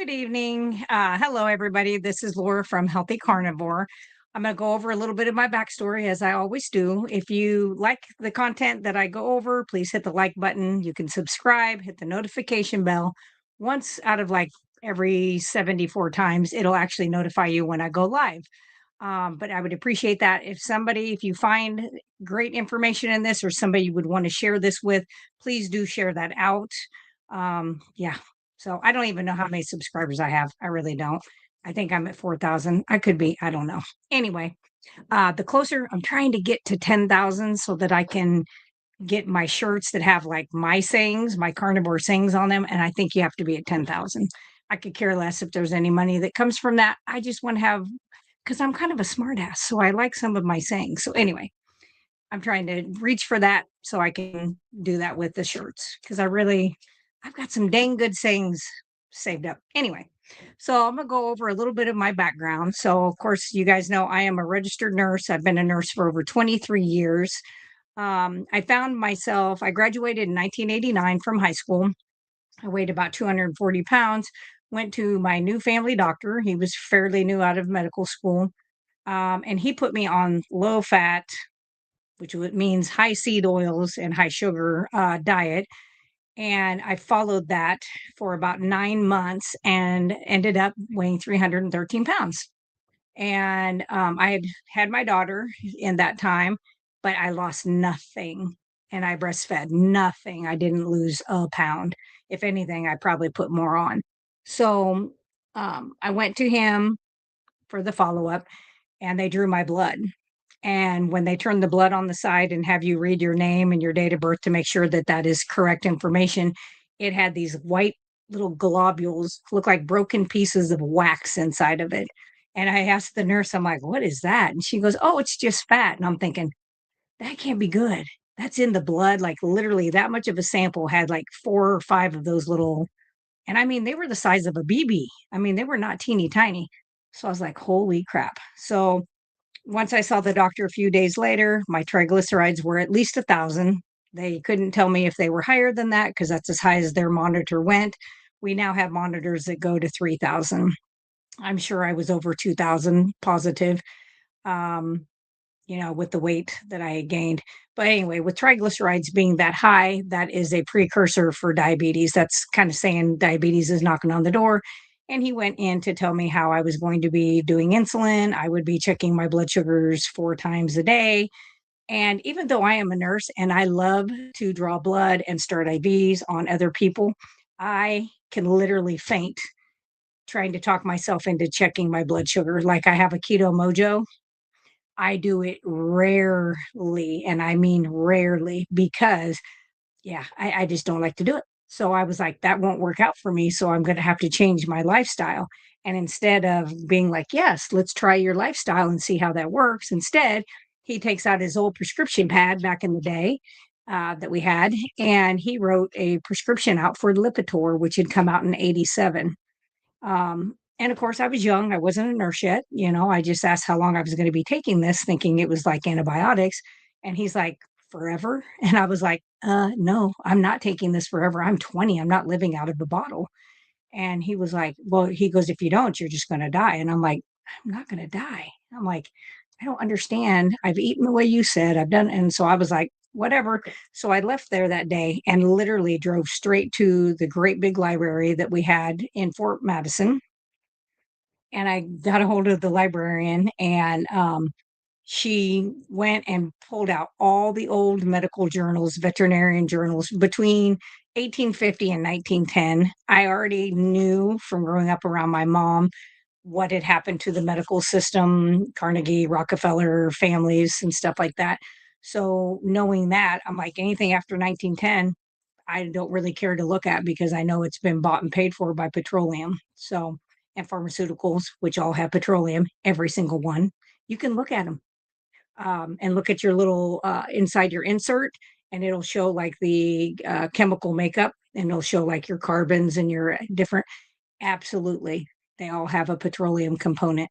Good evening. Hello, everybody. This is Laura from Healthy Carnivore. I'm going to go over a little bit of my backstory as I always do. If you like the content that I go over, please hit the like button. You can subscribe, hit the notification bell. Once out of like every 74 times, it'll actually notify you when I go live. But I would appreciate that if you find great information in this or somebody you would want to share this with, please do share that out. Yeah. So I don't even know how many subscribers I have. I really don't. I think I'm at 4,000. I could be. I don't know. Anyway, the closer I'm trying to get to 10,000 so that I can get my shirts that have like my sayings, my carnivore sayings on them. And I think you have to be at 10,000. I could care less if there's any money that comes from that. I just want to have, because I'm kind of a smartass. So I like some of my sayings. So anyway, I'm trying to reach for that so I can do that with the shirts because I've got some dang good sayings saved up. Anyway, so I'm going to go over a little bit of my background. So, of course, you guys know I am a registered nurse. I've been a nurse for over 23 years. I graduated in 1989 from high school. I weighed about 240 pounds, went to my new family doctor. He was fairly new out of medical school. And he put me on low fat, which means high seed oils and high sugar diet. And I followed that for about 9 months and ended up weighing 313 pounds. And I had my daughter in that time, but I lost nothing. And I breastfed nothing. I didn't lose a pound. If anything, I probably put more on. So I went to him for the follow up and they drew my blood. And when they turn the blood on the side and have you read your name and your date of birth to make sure that that is correct information, it had these white little globules, look like broken pieces of wax inside of it. And I asked the nurse, I'm like, what is that? And she goes, oh, it's just fat. And I'm thinking, that can't be good. That's in the blood. Like literally that much of a sample had like 4 or 5 of those little, and I mean, they were the size of a BB. I mean, they were not teeny tiny. So I was like, holy crap. So once I saw the doctor a few days later, my triglycerides were at least 1,000. They couldn't tell me if they were higher than that because that's as high as their monitor went. We now have monitors that go to 3,000. I'm sure I was over 2,000 positive, um, with the weight that I had gained. But anyway, with triglycerides being that high, that is a precursor for diabetes. That's kind of saying diabetes is knocking on the door. And he went in to tell me how I was going to be doing insulin. I would be checking my blood sugars 4 times a day. And even though I am a nurse and I love to draw blood and start IVs on other people, I can literally faint trying to talk myself into checking my blood sugar. Like I have a keto mojo. I do it rarely, and I mean rarely, because yeah, I just don't like to do it. So I was like, that won't work out for me. So I'm going to have to change my lifestyle. And instead of being like, yes, let's try your lifestyle and see how that works, instead, he takes out his old prescription pad back in the day that we had, and he wrote a prescription out for Lipitor, which had come out in 87. And of course, I was young. I wasn't a nurse yet. I just asked how long I was going to be taking this, thinking it was like antibiotics. And he's like, forever. And I was like, no, I'm not taking this forever. I'm 20. I'm not living out of the bottle. And he was like, well, he goes, if you don't, you're just going to die. And I'm like, I'm not going to die. I'm like, I don't understand. I've eaten the way you said I've done. And so I was like, whatever. So I left there that day and literally drove straight to the great big library that we had in Fort Madison, and I got a hold of the librarian, and she went and pulled out all the old medical journals, veterinarian journals between 1850 and 1910. I already knew from growing up around my mom what had happened to the medical system, Carnegie, Rockefeller families, and stuff like that. So knowing that, I'm like, anything after 1910, I don't really care to look at because I know it's been bought and paid for by petroleum. So, and pharmaceuticals, which all have petroleum, every single one. You can look at them and look at your little inside your insert, and it'll show like the chemical makeup, and it'll show like your carbons and your different. Absolutely, they all have a petroleum component.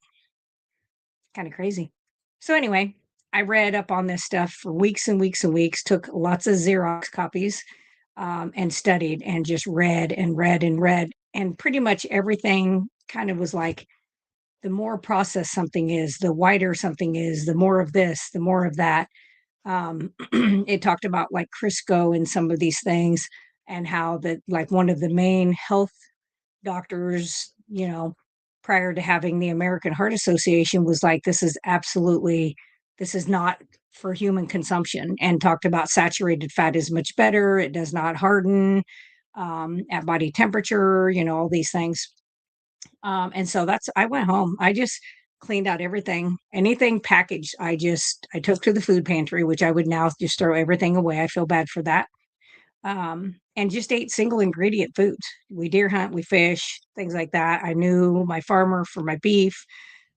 Kind of crazy. So anyway, I read up on this stuff for weeks and weeks and weeks. Took lots of Xerox copies and studied and just read and read and read. and pretty much everything kind of was like, the more processed something is, the whiter something is, the more of this, the more of that. It talked about like Crisco and some of these things, and how that like one of the main health doctors, prior to having the American Heart Association was like, this is not for human consumption, and talked about saturated fat is much better. It does not harden at body temperature, all these things. And so I went home. I just cleaned out everything, anything packaged. I took to the food pantry, which I would now just throw everything away. I feel bad for that. And just ate single ingredient foods. We deer hunt, we fish, things like that. I knew my farmer for my beef.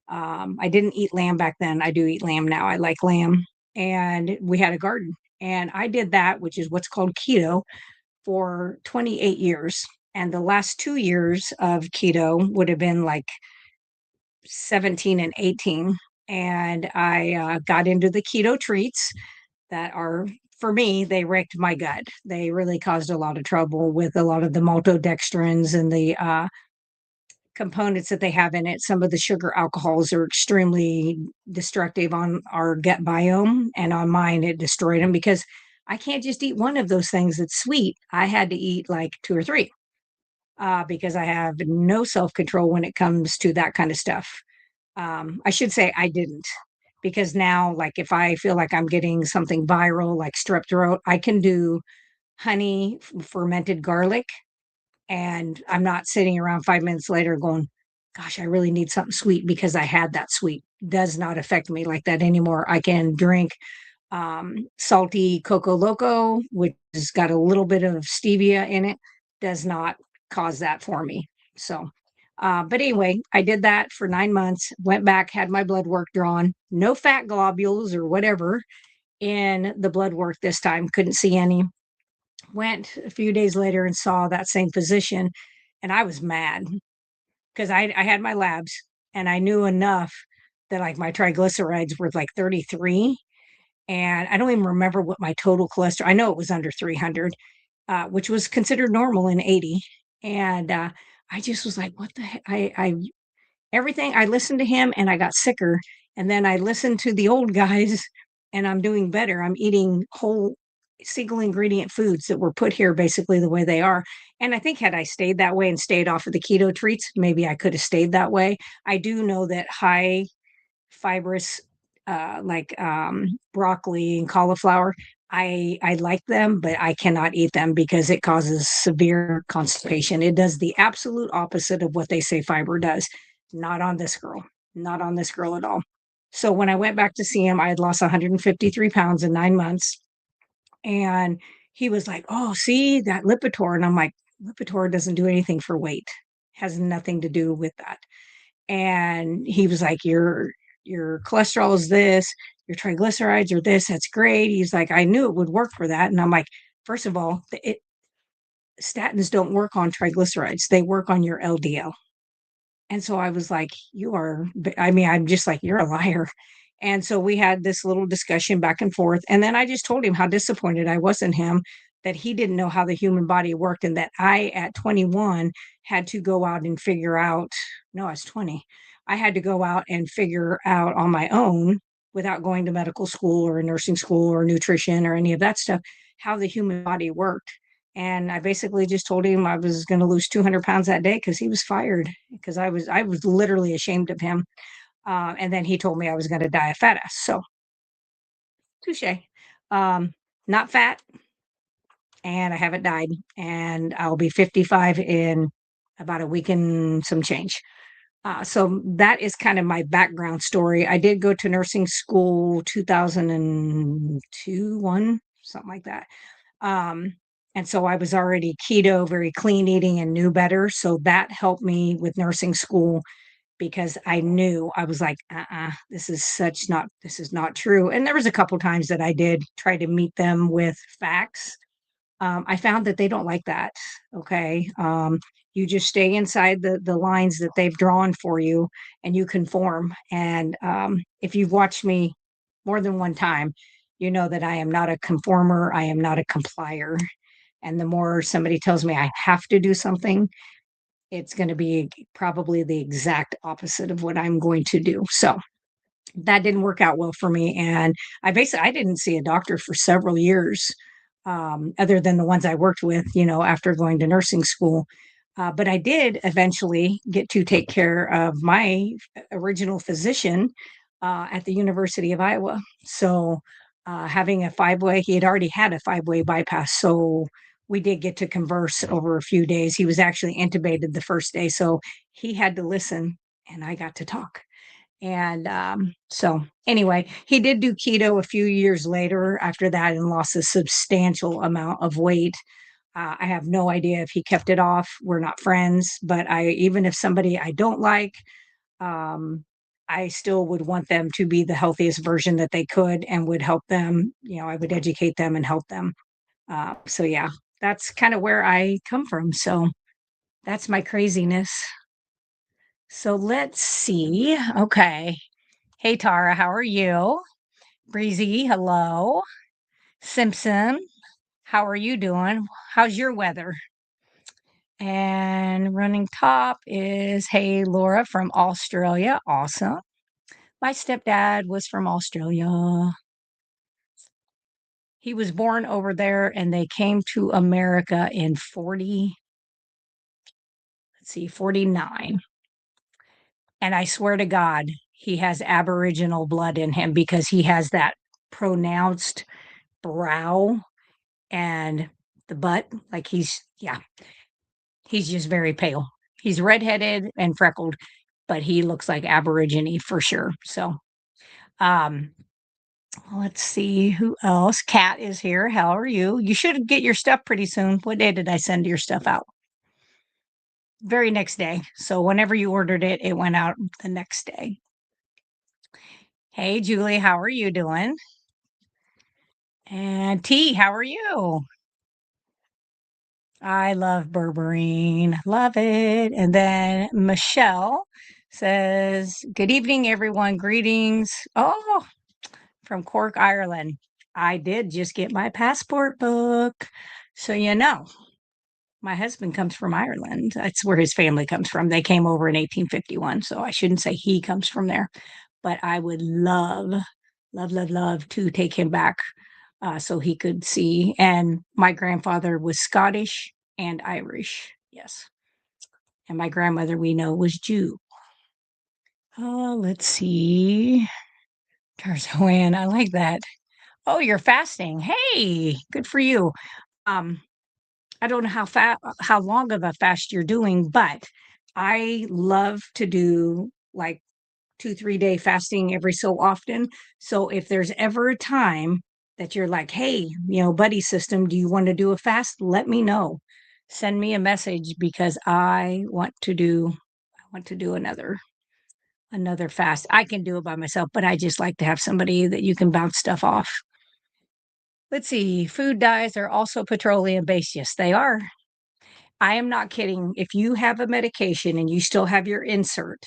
I didn't eat lamb back then. I do eat lamb now. I like lamb. And we had a garden. And I did that, which is what's called keto, for 28 years. And the last 2 years of keto would have been like 17 and 18. And I got into the keto treats that are, for me, they wrecked my gut. They really caused a lot of trouble with a lot of the maltodextrins and the components that they have in it. Some of the sugar alcohols are extremely destructive on our gut biome, and on mine, it destroyed them because I can't just eat one of those things that's sweet. I had to eat like two or three because I have no self control when it comes to that kind of stuff. I should say I didn't, because now, like, if I feel like I'm getting something viral, like strep throat, I can do honey, fermented garlic, and I'm not sitting around 5 minutes later going, gosh, I really need something sweet because I had that sweet. Does not affect me like that anymore. I can drink salty Coco Loco, which has got a little bit of stevia in it, does not cause that for me. So, but anyway, I did that for 9 months, went back, had my blood work drawn, no fat globules or whatever in the blood work this time, couldn't see any. Went a few days later and saw that same physician, and I was mad because I had my labs and I knew enough that like my triglycerides were like 33, and I don't even remember what my total cholesterol. I know it was under 300, which was considered normal in 80. And I just was like, what the heck? Everything, I listened to him and I got sicker. And then I listened to the old guys and I'm doing better. I'm eating whole single ingredient foods that were put here basically the way they are. And I think had I stayed that way and stayed off of the keto treats, maybe I could have stayed that way. I do know that high fibrous, like broccoli and cauliflower. I like them, but I cannot eat them because it causes severe constipation. It does the absolute opposite of what they say fiber does. Not on this girl. Not on this girl at all. So when I went back to see him, I had lost 153 pounds in 9 months. And he was like, "Oh, see that Lipitor." And I'm like, "Lipitor doesn't do anything for weight, has nothing to do with that." And he was like, your cholesterol is this, your triglycerides are this, that's great. He's like, I knew it would work for that. And I'm like, first of all, statins don't work on triglycerides, they work on your LDL. And so I was like, I mean, I'm just like, you're a liar. And so we had this little discussion back and forth. And then I just told him how disappointed I was in him, that he didn't know how the human body worked, and that I, at 21, had to go out and figure out. No, I was 20. I had to go out and figure out on my own, without going to medical school or nursing school or nutrition or any of that stuff, how the human body worked. And I basically just told him I was going to lose 200 pounds that day because he was fired, because I was literally ashamed of him. And then he told me I was going to die a fat ass. So touche. Um, Not fat, and I haven't died, and I'll be 55 in about a week and some change. So that is kind of my background story. I did go to nursing school 2002, one, something like that. Um, and so I was already keto, very clean eating, and knew better. So that helped me with nursing school, because I knew, I was like, this is not true. And there was a couple times that I did try to meet them with facts. I found that they don't like that. Okay. You just stay inside the lines that they've drawn for you, and you conform. And if you've watched me more than one time, you know that I am not a conformer. I am not a complier. And the more somebody tells me I have to do something, it's going to be probably the exact opposite of what I'm going to do. So that didn't work out well for me. And I didn't see a doctor for several years, other than the ones I worked with, after going to nursing school. But I did eventually get to take care of my original physician at the University of Iowa. So having a five-way, he had already had a five-way bypass. So we did get to converse over a few days. He was actually intubated the first day. So he had to listen and I got to talk. And so, anyway, he did do keto a few years later after that and lost a substantial amount of weight. I have no idea if he kept it off. We're not friends, but even if somebody I don't like, um, I still would want them to be the healthiest version that they could and would help them. I would educate them and help them. So, yeah, that's kind of where I come from. So, that's my craziness. So, let's see. Okay. Hey, Tara, how are you? Breezy, hello. Simpson, how are you doing? How's your weather? And running top is Hey, Laura from Australia. Awesome. My stepdad was from Australia. He was born over there and they came to America in 49. And I swear to God, he has Aboriginal blood in him because he has that pronounced brow and the butt. Like yeah, he's just very pale. He's redheaded and freckled, but he looks like Aborigine for sure. So, um, let's see who else. Kat is here. How are you? You should get your stuff pretty soon. What day did I send your stuff out? Very next day. So whenever you ordered it, it went out the next day. Hey, Julie, how are you doing? And T, how are you? I love berberine. Love it. And then Michelle says, "Good evening, everyone. Greetings." Oh, from Cork, Ireland. I did just get my passport book. So, my husband comes from Ireland. That's where his family comes from. They came over in 1851. So I shouldn't say he comes from there, but I would love, love, love, love to take him back so he could see. And my grandfather was Scottish and Irish. Yes. And my grandmother, we know, was Jew. Let's see. Tarzan, I like that. Oh, you're fasting. Hey, good for you. Um, I don't know how long of a fast you're doing, but I love to do like 2, 3 day fasting every so often. So if there's ever a time that you're like, hey, buddy system, do you want to do a fast? Let me know. Send me a message because I want to do another fast. I can do it by myself, but I just like to have somebody that you can bounce stuff off. Let's see. Food dyes are also petroleum based. Yes, they are. I am not kidding. If you have a medication and you still have your insert,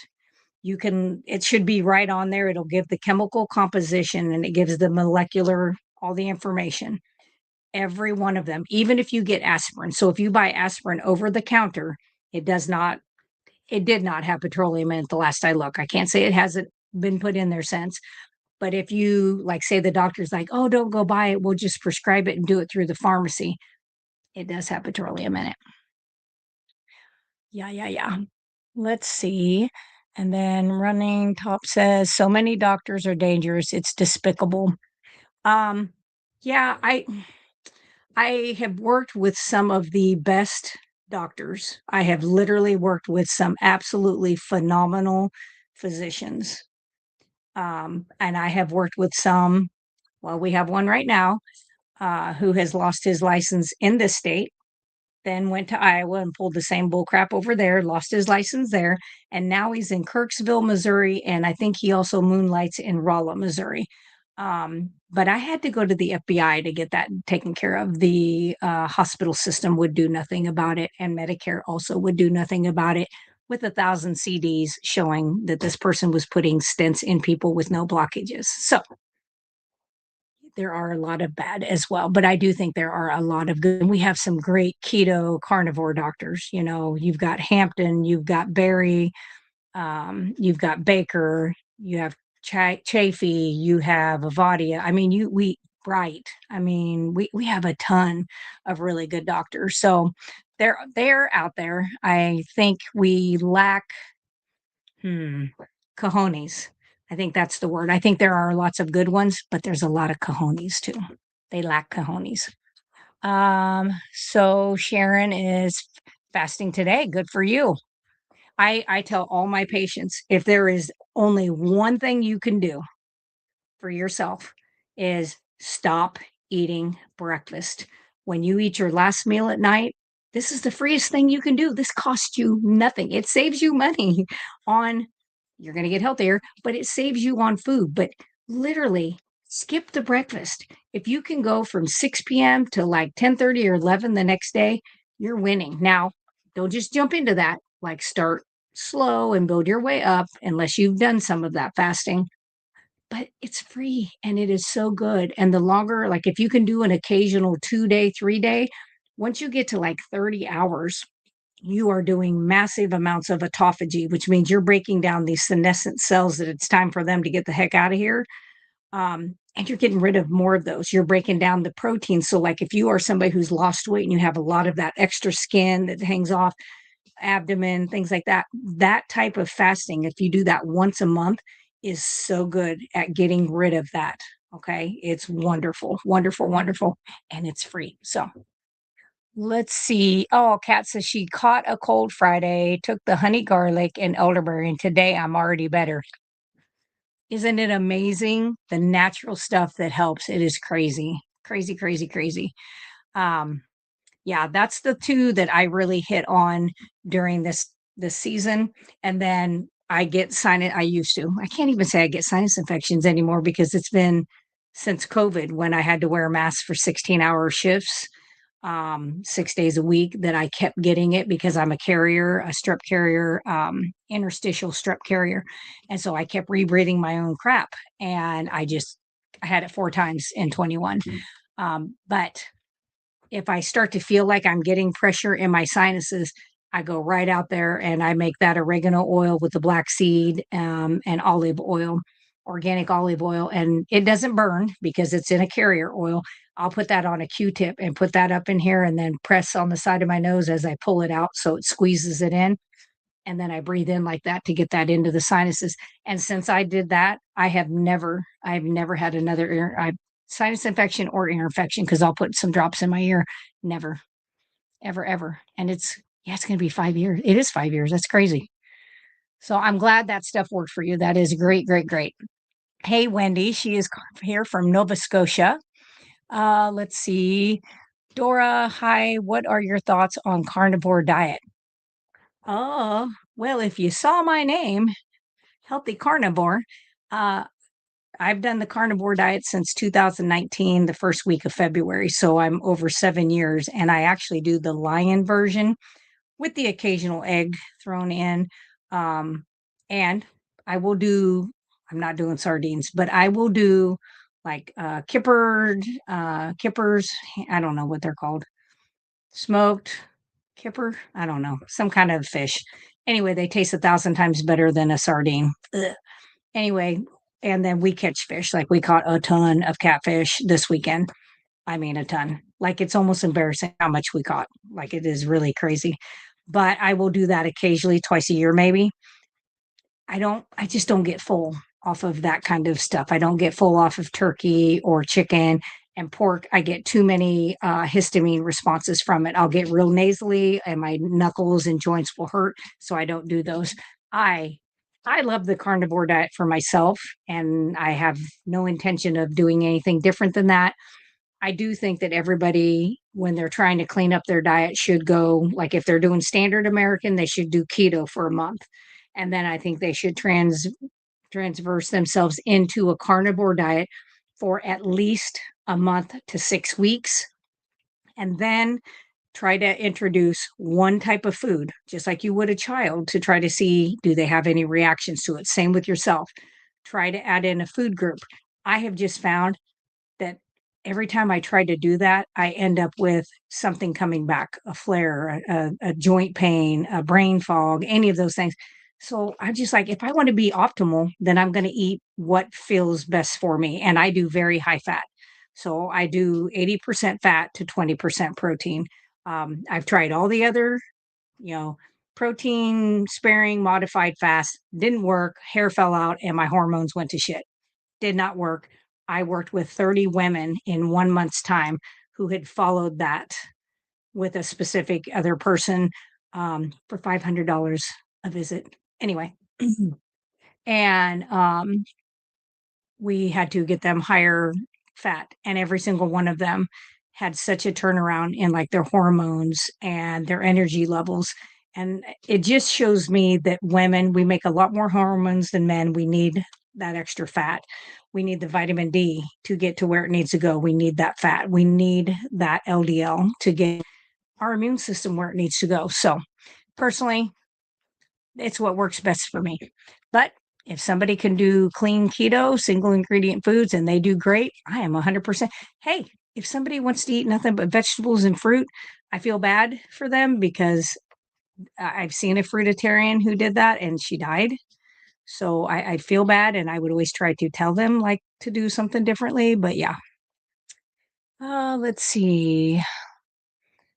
it should be right on there. It'll give the chemical composition and it gives the molecular, all the information. Every one of them, even if you get aspirin. So if you buy aspirin over the counter, it did not have petroleum in it the last I look. I can't say it hasn't been put in there since. But if you like say the doctor's like, oh, don't go buy it, we'll just prescribe it and do it through the pharmacy. It does have petroleum in it. Yeah, yeah, yeah. Let's see. And then running top says, so many doctors are dangerous. It's despicable. Um, yeah, I have worked with some of the best doctors. I have literally worked with some absolutely phenomenal physicians. And I have worked with some, well, we have one right now who has lost his license in this state, then went to Iowa and pulled the same bull crap over there, lost his license there, and now he's in Kirksville, Missouri, and I think he also moonlights in Rolla, Missouri. But I had to go to the FBI to get that taken care of. The hospital system would do nothing about it, and Medicare also would do nothing about it. With 1,000 CDs showing that this person was putting stents in people with no blockages. So there are a lot of bad as well, but I do think there are a lot of good. We have some great keto carnivore doctors. You know, you've got Hampton, you've got Barry, you've got Baker, you have Chafee, you have Avadia. I mean, we Bright. I mean, we have a ton of really good doctors. So they're out there. I think we lack hmm, cojones. I think that's the word. I think there are lots of good ones, but there's a lot of cojones too. They lack cojones. So Sharon is fasting today. Good for you. I tell all my patients, if there is only one thing you can do for yourself is stop eating breakfast. When you eat your last meal at night, this is the freest thing you can do. This costs you nothing. It saves you money on you're going to get healthier, but it saves you on food. But literally skip the breakfast. If you can go from 6 p.m. to like 10:30 or 11 the next day, you're winning. Now, don't just jump into that. Like start slow and build your way up unless you've done some of that fasting, but it's free and it is so good. And the longer, like if you can do an occasional 2 day, 3 day, once you get to like 30 hours, you are doing massive amounts of autophagy, which means you're breaking down these senescent cells that it's time for them to get the heck out of here. And you're getting rid of more of those. You're breaking down the protein. So, like if you are somebody who's lost weight and you have a lot of that extra skin that hangs off, abdomen, things like that. That type of fasting, if you do that once a month, is so good at getting rid of that. Okay. It's wonderful, wonderful, wonderful. And it's free. So let's see. Oh, Kat says she caught a cold Friday, took the honey garlic and elderberry, and today I'm already better. Isn't it amazing? The natural stuff that helps. It is crazy, crazy, crazy, crazy. Um, Yeah, that's the 2 that I really hit on during this season, and then I get sinus I used to. I can't even say I get sinus infections anymore because it's been since COVID when I had to wear a mask for 16-hour shifts, 6 days a week that I kept getting it because I'm a carrier, a strep carrier, interstitial strep carrier, and so I kept rebreathing my own crap, and I had it 4 times in 21. But if I start to feel like I'm getting pressure in my sinuses, I go right out there and I make that oregano oil with the black seed and olive oil, organic olive oil. And it doesn't burn because it's in a carrier oil. I'll put that on a Q-tip and put that up in here and then press on the side of my nose as I pull it out so it squeezes it in. And then I breathe in like that to get that into the sinuses. And since I did that, I've never had another sinus infection or ear infection because I'll put some drops in my ear. Never, ever, ever. And yeah, it's going to be 5 years. It is 5 years. That's crazy. So I'm glad that stuff worked for you. That is great, great, great. Hey, Wendy, she is here from Nova Scotia. Let's see. Dora, hi. What are your thoughts on carnivore diet? Oh, well, if you saw my name, Healthy Carnivore, uh, I've done the carnivore diet since 2019, the first week of February. So I'm over 7 years. And I actually do the lion version with the occasional egg thrown in. And I will do, I'm not doing sardines, but I will do like kippers. I don't know what they're called. Smoked kipper. I don't know. Some kind of fish. Anyway, they taste 1,000 times better than a sardine. Ugh. Anyway, and then we catch fish. Like we caught a ton of catfish this weekend. I mean, a ton. Like it's almost embarrassing how much we caught. Like it is really crazy. But I will do that occasionally, twice a year, maybe. I just don't get full off of that kind of stuff. I don't get full off of turkey or chicken and pork. I get too many histamine responses from it. I'll get real nasally and my knuckles and joints will hurt. So I don't do those. I I love the carnivore diet for myself, and I have no intention of doing anything different than that. I do think that everybody, when they're trying to clean up their diet, should go like if they're doing standard American, they should do keto for a month. And then I think they should transverse themselves into a carnivore diet for at least a month to 6 weeks. And then try to introduce one type of food, just like you would a child, to try to see do they have any reactions to it. Same with yourself. Try to add in a food group. I have just found that every time I try to do that, I end up with something coming back, a flare, a joint pain, a brain fog, any of those things. So I'm just like, if I want to be optimal, then I'm going to eat what feels best for me. And I do very high fat. So I do 80% fat to 20% protein. I've tried all the other, you know, protein sparing modified fast, didn't work. Hair fell out and my hormones went to shit, did not work. I worked with 30 women in 1 month's time who had followed that with a specific other person, for $500 a visit. Anyway, and, we had to get them higher fat, and every single one of them had such a turnaround in, like, their hormones and their energy levels, and it just shows me that women, we make a lot more hormones than men. We need that extra fat. We need the vitamin D to get to where it needs to go. We need that fat. We need that LDL to get our immune system where it needs to go. So, personally, it's what works best for me. But if somebody can do clean keto, single ingredient foods, and they do great, I am 100%. Hey, if somebody wants to eat nothing but vegetables and fruit, I feel bad for them because I've seen a fruitarian who did that and she died. So I feel bad and I would always try to tell them like to do something differently. But yeah. Let's see.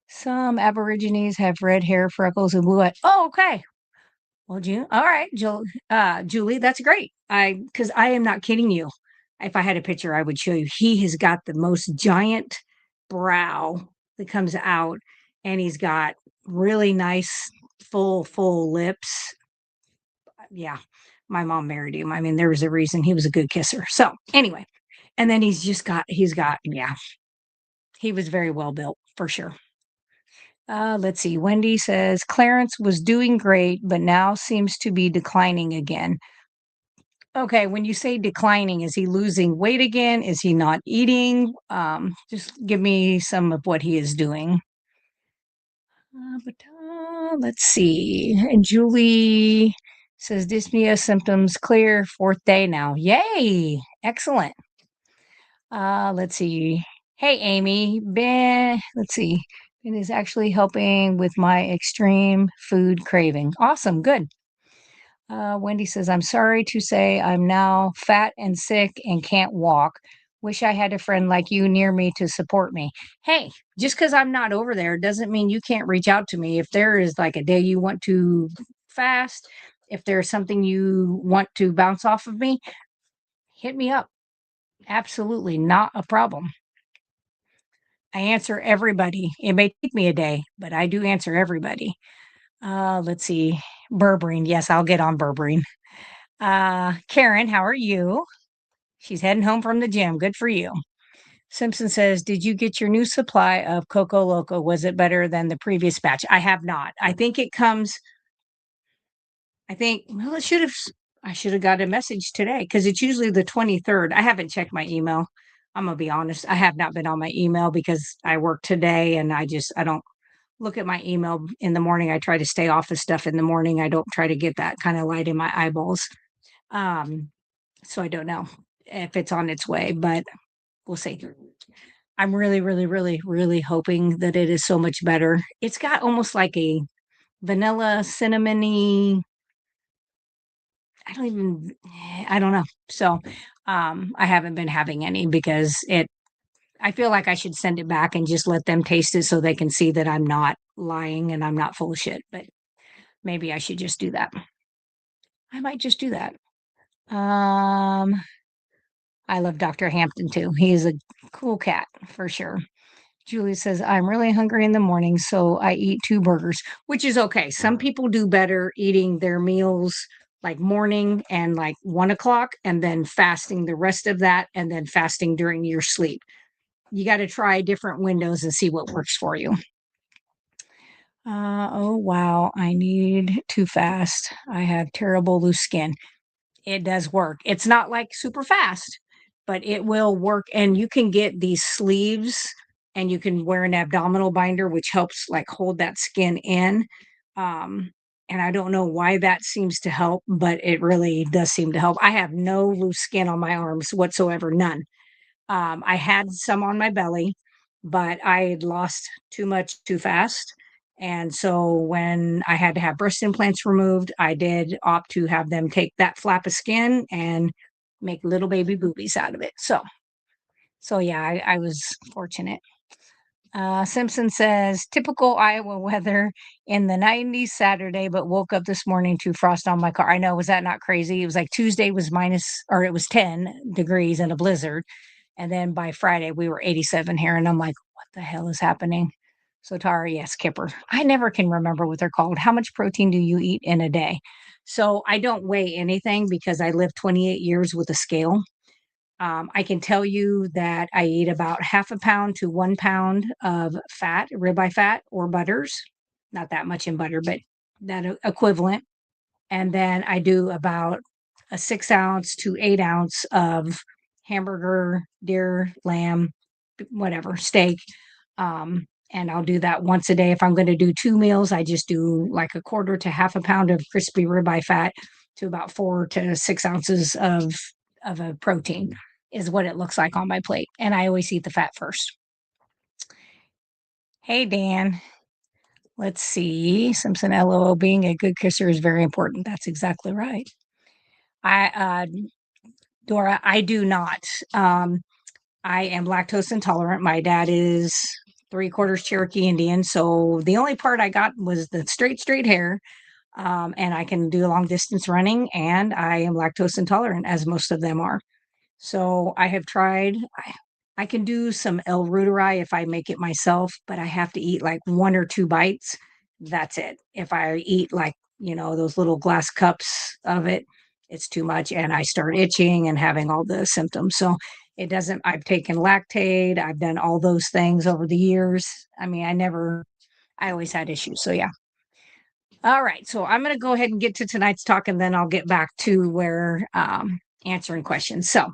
Some Aborigines have red hair, freckles, and blue eyes. Oh, okay. Well, all right, Julie, that's great. Because I am not kidding you. If I had a picture, I would show you. He has got the most giant brow that comes out, and he's got really nice, full lips. Yeah, my mom married him. I mean, there was a reason he was a good kisser. So anyway, and then yeah, he was very well built for sure. Let's see. Wendy says Clarence was doing great, but now seems to be declining again. Okay, when you say declining, is he losing weight again? Is he not eating? Just give me some of what he is doing. Let's see. And Julie says dyspnea symptoms clear, fourth day now. Yay! Excellent. Let's see. Hey, Amy. Ben, let's see. Ben is actually helping with my extreme food craving. Awesome. Good. Wendy says, I'm sorry to say I'm now fat and sick and can't walk. Wish I had a friend like you near me to support me. Hey, just because I'm not over there doesn't mean you can't reach out to me. If there is like a day you want to fast, if there's something you want to bounce off of me, hit me up. Absolutely not a problem. I answer everybody. It may take me a day, but I do answer everybody. Let's see. Berberine. Yes, I'll get on berberine. Karen, how are you? She's heading home from the gym. Good for you. Simpson says, did you get your new supply of Coco Loco? Was it better than the previous batch? I have not. I think it comes, I think, well, I should have got a message today because it's usually the 23rd. I haven't checked my email. I'm going to be honest. I have not been on my email because I work today and I don't look at my email in the morning. I try to stay off of stuff in the morning. I don't try to get that kind of light in my eyeballs. So I don't know if it's on its way, but we'll see. I'm really hoping that it is so much better. It's got almost like a vanilla cinnamony. I don't know. So I haven't been having any because I feel like I should send it back and just let them taste it so they can see that I'm not lying and I'm not full of shit. But maybe I should just do that. I might just do that. Um, I love Dr. Hampton too. He is a cool cat for sure. Julie says, I'm really hungry in the morning, so I eat 2 burgers, which is okay. Some people do better eating their meals like morning and like 1 o'clock and then fasting the rest of that and then fasting during your sleep. You got to try different windows and see what works for you. Oh, wow. I need to fast. I have terrible loose skin. It does work. It's not like super fast, but it will work. And you can get these sleeves and you can wear an abdominal binder, which helps like hold that skin in. Um, and I don't know why that seems to help, but it really does seem to help. I have no loose skin on my arms whatsoever, none. I had some on my belly, but I had lost too much too fast. And so when I had to have breast implants removed, I did opt to have them take that flap of skin and make little baby boobies out of it. So yeah, I was fortunate. Simpson says, typical Iowa weather in the 90s Saturday, but woke up this morning to frost on my car. I know, was that not crazy? It was like Tuesday was minus, or it was 10 degrees and a blizzard. And then by Friday, we were 87 here. And I'm like, what the hell is happening? So, Tara, yes, Kipper. I never can remember what they're called. How much protein do you eat in a day? So, I don't weigh anything because I lived 28 years with a scale. I can tell you that I eat about half a pound to 1 pound of fat, ribeye fat or butters. Not that much in butter, but that equivalent. And then I do about a 6 ounce to 8 ounce of hamburger, deer, lamb, whatever, steak. And I'll do that once a day. If I'm going to do 2 meals, I just do like a quarter to half a pound of crispy ribeye fat to about 4 to 6 ounces of a protein is what it looks like on my plate. And I always eat the fat first. Hey, Dan. Let's see. Simpson LOL, being a good kisser is very important. That's exactly right. I Dora, I do not. I am lactose intolerant. My dad is 3/4 Cherokee Indian, so the only part I got was the straight hair. And I can do long distance running, and I am lactose intolerant, as most of them are. So I have tried. I can do some El Ruteri if I make it myself, but I have to eat like 1 or 2 bites. That's it. If I eat like, those little glass cups of it, it's too much. And I start itching and having all the symptoms. So it doesn't, I've taken lactate, I've done all those things over the years. I mean, I always had issues. So yeah. All right. So I'm going to go ahead and get to tonight's talk and then I'll get back to where answering questions. So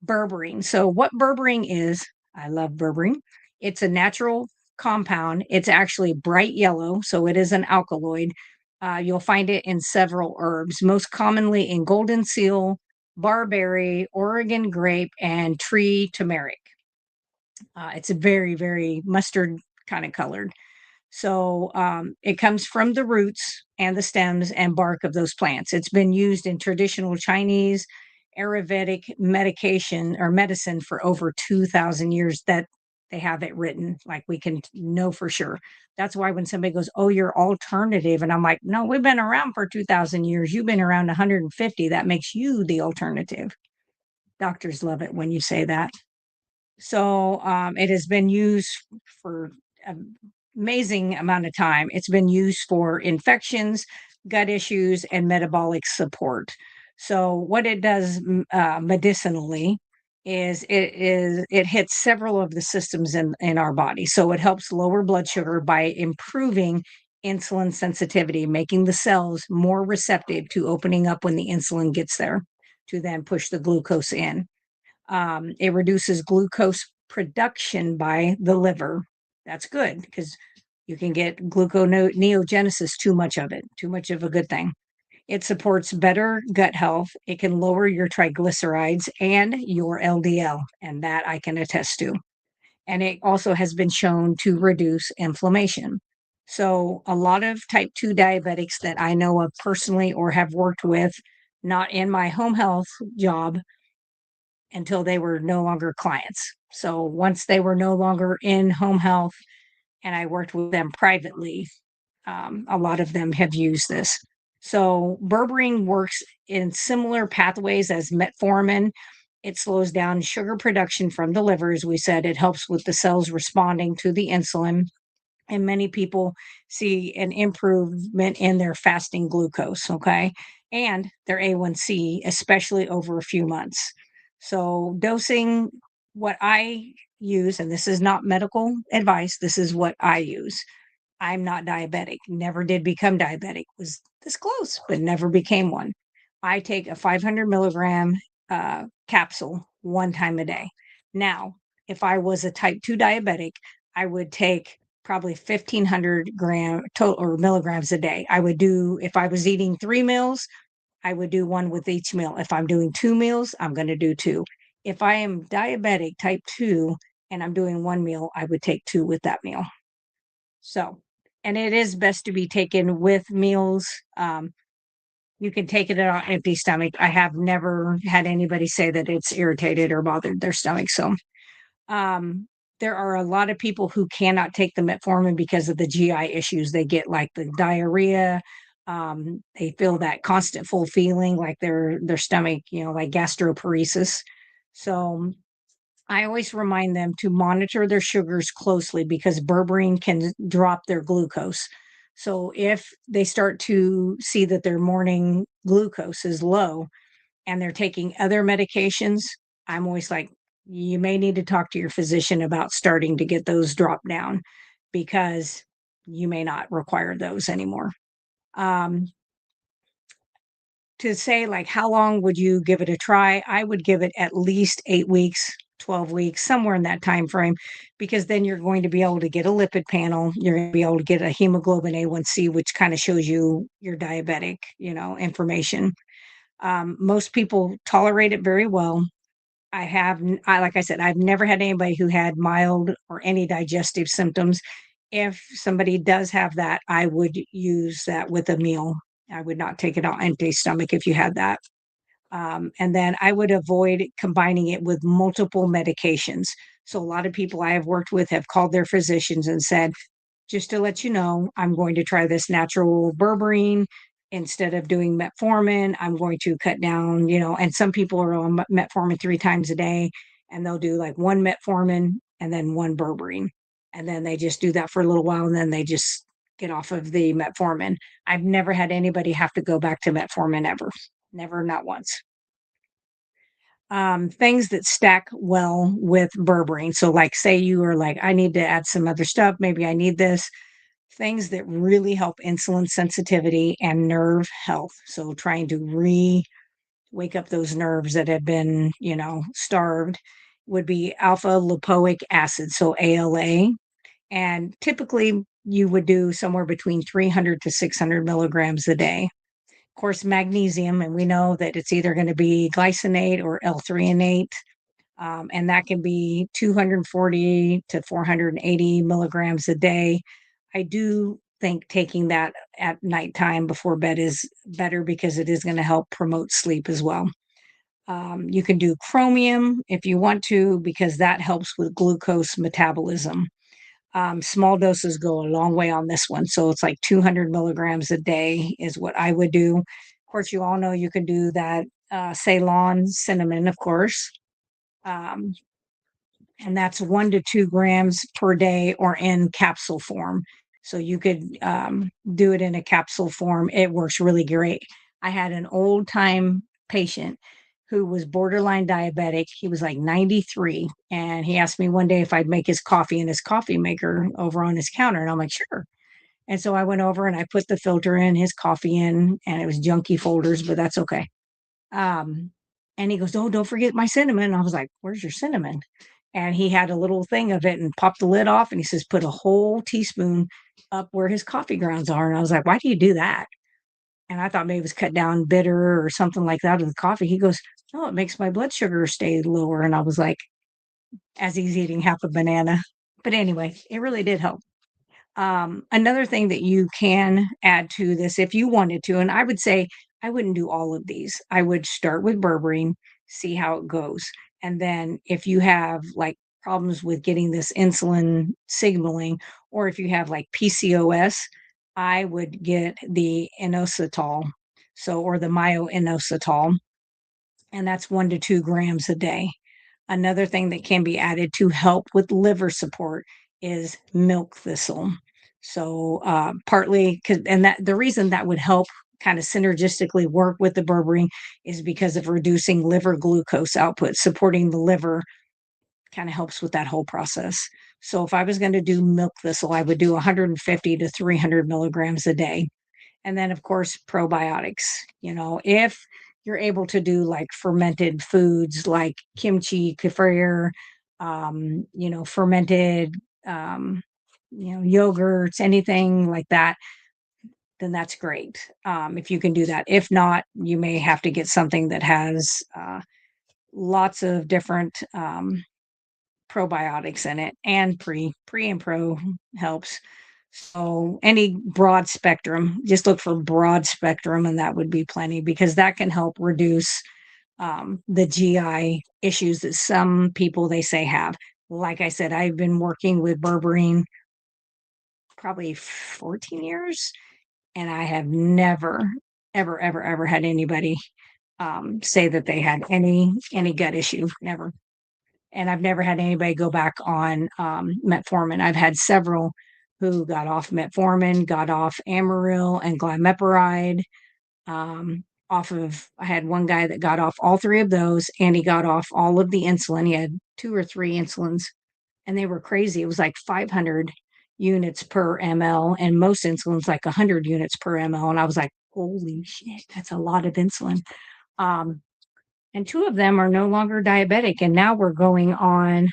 berberine. So what berberine is, I love berberine. It's a natural compound. It's actually bright yellow, so it is an alkaloid. You'll find it in several herbs, most commonly in golden seal, barberry, Oregon grape, and tree turmeric. It's a very, very mustard kind of colored. So it comes from the roots and the stems and bark of those plants. It's been used in traditional Chinese Ayurvedic medication or medicine for over 2,000 years that they have it written. Like we can know for sure. That's why when somebody goes, "Oh, you're alternative," and I'm like, "No, we've been around for 2,000 years. You've been around 150. That makes you the alternative." Doctors love it when you say that. So it has been used for an amazing amount of time. It's been used for infections, gut issues, and metabolic support. So what it does medicinally is it hits several of the systems in our body. So it helps lower blood sugar by improving insulin sensitivity, making the cells more receptive to opening up when the insulin gets there to then push the glucose in. It reduces glucose production by the liver. That's good because you can get gluconeogenesis, too much of it, too much of a good thing. It supports better gut health. It can lower your triglycerides and your LDL, and that I can attest to. And it also has been shown to reduce inflammation. So, a lot of type 2 diabetics that I know of personally or have worked with, not in my home health job, until they were no longer clients. So once they were no longer in home health and I worked with them privately, a lot of them have used this. So berberine works in similar pathways as metformin. It slows down sugar production from the liver. As we said, it helps with the cells responding to the insulin. And many people see an improvement in their fasting glucose, okay, and their A1C, especially over a few months. So, dosing, what I use, and this is not medical advice, this is what I use. I'm not diabetic, never did become diabetic, was this close, but never became one. I take a 500 milligram capsule 1 time a day. Now, if I was a type 2 diabetic, I would take probably 1,500 gram total or milligrams a day. I would do, if I was eating 3 meals, I would do one with each meal. If I'm doing 2 meals, I'm going to do two. If I am diabetic type 2 and I'm doing one meal, I would take two with that meal. So, and it is best to be taken with meals. You can take it on an empty stomach. I have never had anybody say that it's irritated or bothered their stomach. So, um, there are a lot of people who cannot take the metformin because of the GI issues they get, like the diarrhea. They feel that constant full feeling, like their stomach, like gastroparesis. So I always remind them to monitor their sugars closely because berberine can drop their glucose. So if they start to see that their morning glucose is low and they're taking other medications, I'm always like, you may need to talk to your physician about starting to get those dropped down because you may not require those anymore. Um, to say, like, how long would you give it a try? I would give it at least 8 weeks, 12 weeks, somewhere in that time frame, because then you're going to be able to get a lipid panel. You're gonna be able to get a hemoglobin A1C, which kinda shows you your diabetic, information. Most people tolerate it very well. Like I said, I've never had anybody who had mild or any digestive symptoms. If somebody does have that, I would use that with a meal. I would not take it on empty stomach if you had that. And then I would avoid combining it with multiple medications. So a lot of people I have worked with have called their physicians and said, just to let you know, I'm going to try this natural berberine instead of doing metformin. I'm going to cut down, and some people are on metformin 3 times a day and they'll do like one metformin and then one berberine. And then they just do that for a little while and then they just get off of the metformin. I've never had anybody have to go back to metformin ever. Never, not once. Things that stack well with berberine. So, like, say you are like, I need to add some other stuff. Maybe I need this. Things that really help insulin sensitivity and nerve health. So, trying to wake up those nerves that have been, starved would be alpha lipoic acid. So, ALA. And typically, you would do somewhere between 300 to 600 milligrams a day. Of course, magnesium, and we know that it's either going to be glycinate or L-threonate, and that can be 240 to 480 milligrams a day. I do think taking that at nighttime before bed is better because it is going to help promote sleep as well. You can do chromium if you want to, because that helps with glucose metabolism. Small doses go a long way on this one. So it's like 200 milligrams a day is what I would do. Of course, you all know you can do that Ceylon cinnamon, of course. Um, and that's 1 to 2 grams per day or in capsule form. So you could do it in a capsule form. It works really great. I had an old time patient who was borderline diabetic. He was like 93. And he asked me one day if I'd make his coffee in his coffee maker over on his counter. And I'm like, sure. And so I went over and I put the filter in, his coffee in, and it was junky folders, but that's okay. Um, and he goes, "Oh, don't forget my cinnamon." And I was like, "Where's your cinnamon?" And he had a little thing of it and popped the lid off and he says, "Put a whole teaspoon up where his coffee grounds are." And I was like, "Why do you do that?" And I thought maybe it was cut down bitter or something like that of the coffee. He goes, "Oh, it makes my blood sugar stay lower." And I was like, as he's eating half a banana. But anyway, it really did help. Another thing that you can add to this if you wanted to, and I would say I wouldn't do all of these. I would start with berberine, see how it goes. And then if you have like problems with getting this insulin signaling, or if you have like PCOS, I would get the inositol. So, or the myo-inositol, and that's 1 to 2 grams a day. Another thing that can be added to help with liver support is milk thistle. So, partly 'cause and that the reason that would help kind of synergistically work with the berberine is because of reducing liver glucose output, supporting the liver kinda helps with that whole process. So, if I was gonna do milk thistle, I would do 150 to 300 milligrams a day. And then, of course, probiotics. If you're able to do like fermented foods like kimchi, kefir, fermented, um, yogurts, anything like that, then that's great. If you can do that. If not, you may have to get something that has lots of different probiotics in it, and pre and pro helps. So any broad spectrum, just look for broad spectrum, and that would be plenty because that can help reduce the GI issues that some people they say have. Like I said, I've been working with berberine probably 14 years, and I have never, ever, ever, ever had anybody say that they had any gut issue. Never. And I've never had anybody go back on metformin. I've had several who got off metformin, got off Amaryl and glimepiride. Off of, I had one guy that got off all three of those, and he got off all of the insulin. He had two or three insulins, and they were crazy. It was like 500 units per ml, and most insulin's like 100 units per ml. And I was like, holy shit, that's a lot of insulin. Um, and two of them are no longer diabetic. And now we're going on,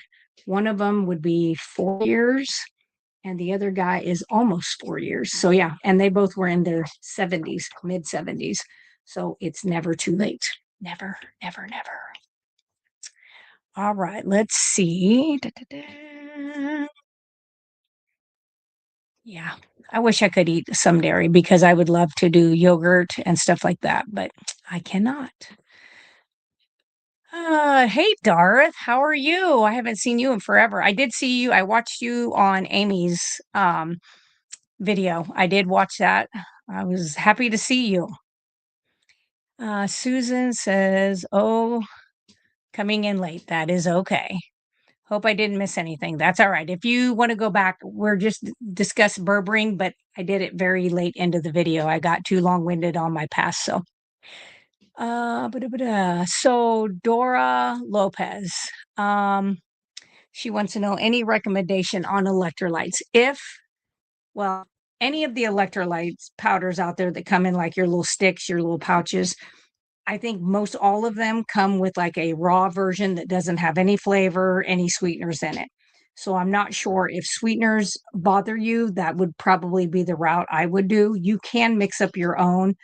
one of them would be 4 years, and the other guy is almost 4 years. So, yeah. And they both were in their 70s, mid 70s. So it's never too late. Never, never, never. All right. Let's see. Da-da-da. Yeah. I wish I could eat some dairy because I would love to do yogurt and stuff like that, but I cannot. Hey, Darth, how are you? I haven't seen you in forever. I did see you. I watched you on Amy's video. I did watch that. I was happy to see you. Susan says, "Oh, coming in late. That is okay. Hope I didn't miss anything. That's all right. If you want to go back, we're just discuss berberine, but I did it very late into the video. I got too long-winded on my pass, so so Dora Lopez. Um, she wants to know any recommendation on electrolytes. If, well, any of the electrolytes powders out there that come in like your little sticks, your little pouches, I think most all of them come with like a raw version that doesn't have any flavor, any sweeteners in it. So I'm not sure if sweeteners bother you, that would probably be the route I would do. You can mix up your own,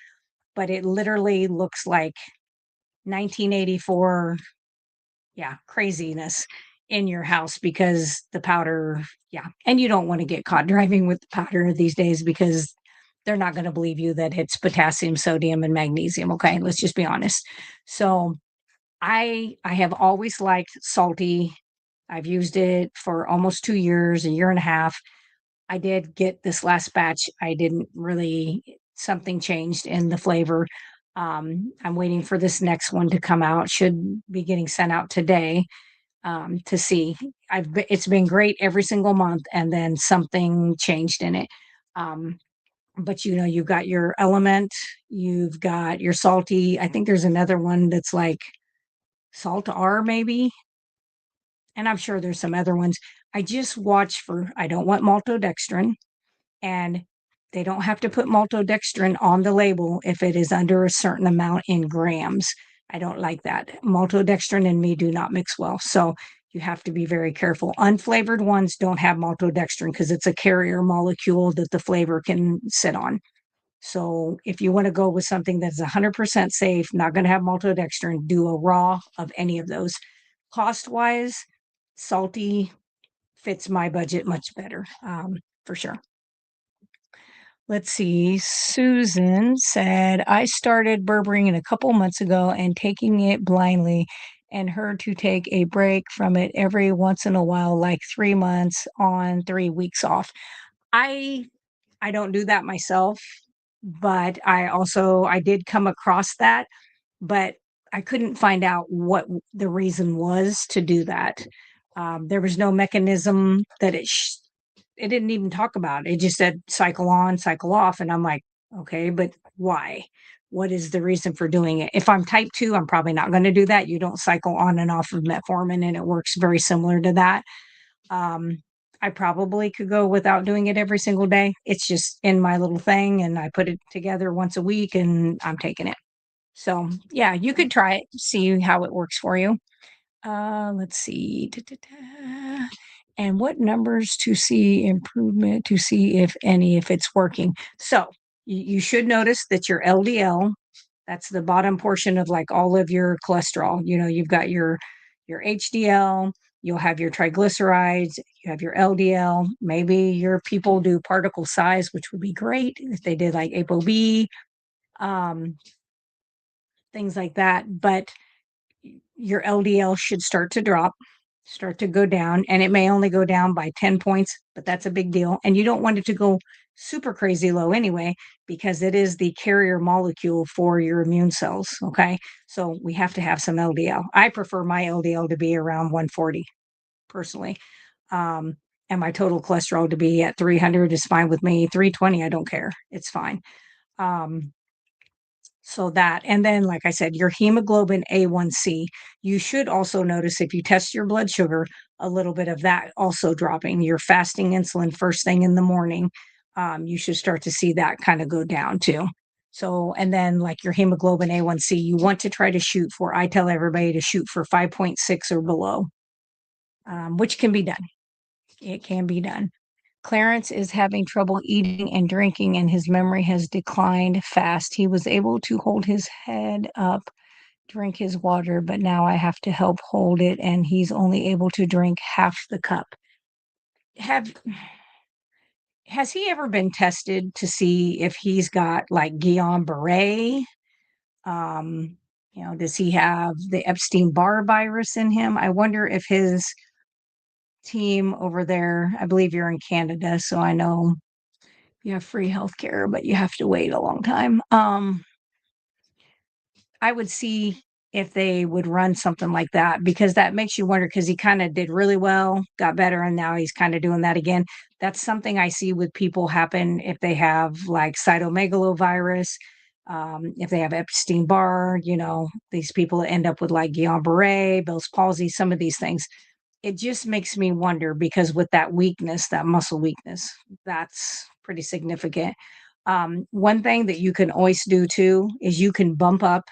but it literally looks like 1984, yeah, craziness in your house because the powder, yeah. And you don't want to get caught driving with the powder these days because they're not going to believe you that it's potassium, sodium, and magnesium. Okay, let's just be honest. So I have always liked salty. I've used it for almost 2 years, a year and a half. I did get this last batch. I didn't really, something changed in the flavor. I'm waiting for this next one to come out. Should be getting sent out today to see. It's been great every single month, and then something changed in it. Um, but you know, you've got your element, you've got your salty. I think there's another one that's like salt R maybe, and I'm sure there's some other ones. I just watch for. I don't want maltodextrin. And they don't have to put maltodextrin on the label if it is under a certain amount in grams. I don't like that. Maltodextrin and me do not mix well. So you have to be very careful. Unflavored ones don't have maltodextrin because it's a carrier molecule that the flavor can sit on. So if you want to go with something that's 100% safe, not going to have maltodextrin, do a raw of any of those. Cost wise, salty fits my budget much better, for sure. Let's see. Susan said, I started berberine a couple months ago and taking it blindly and heard to take a break from it every once in a while, like 3 months on, 3 weeks off. I I don't do that myself, but I did come across that, but I couldn't find out what the reason was to do that. There was no mechanism that it didn't even talk about. It just said cycle on, cycle off. And I'm like, okay, but why? What is the reason for doing it? If I'm type 2, I'm probably not going to do that. You don't cycle on and off of metformin, and it works very similar to that. Um, I probably could go without doing it every single day. It's just in my little thing, and I put it together once a week, and I'm taking it. So, yeah, you could try it, see how it works for you. Let's see. And what numbers to see improvement, to see if any, if it's working. So you should notice that your LDL That's the bottom portion of like all of your cholesterol. You've got your HDL, you'll have your triglycerides, you have your LDL. Maybe your people do particle size, which would be great if they did like ApoB, um, things like that. But your LDL should start to drop, start to go down, and it may only go down by 10 points, but that's a big deal. And you don't want it to go super crazy low anyway, because it is the carrier molecule for your immune cells. Okay. So we have to have some LDL. I prefer my LDL to be around 140 personally. Um, and my total cholesterol to be at 300 is fine with me. 320, I don't care. It's fine. Um, so that, and then, like I said, your hemoglobin A1C, you should also notice if you test your blood sugar, a little bit of that also dropping. Your fasting insulin first thing in the morning, you should start to see that kind of go down too. So, and then like your hemoglobin A1C, you want to try to shoot for, I tell everybody to shoot for 5.6 or below, which can be done. It can be done. Clarence is having trouble eating and drinking, and his memory has declined fast. He was able to hold his head up, drink his water, but now I have to help hold it, and he's only able to drink half the cup. Have has he ever been tested to see if he's got like Guillain-Barré? Um, does he have the Epstein-Barr virus in him? I wonder if his team over there, I believe you're in Canada, so I know you have free healthcare, but you have to wait a long time. I would see if they would run something like that, because that makes you wonder, because he kind of did really well, got better, and now he's kind of doing that again. That's something I see with people happen if they have like cytomegalovirus, if they have Epstein-Barr, these people end up with like Guillain-Barré, Bell's palsy, some of these things. It just makes me wonder, because with that weakness, that muscle weakness, that's pretty significant. One thing that you can always do too is you can bump up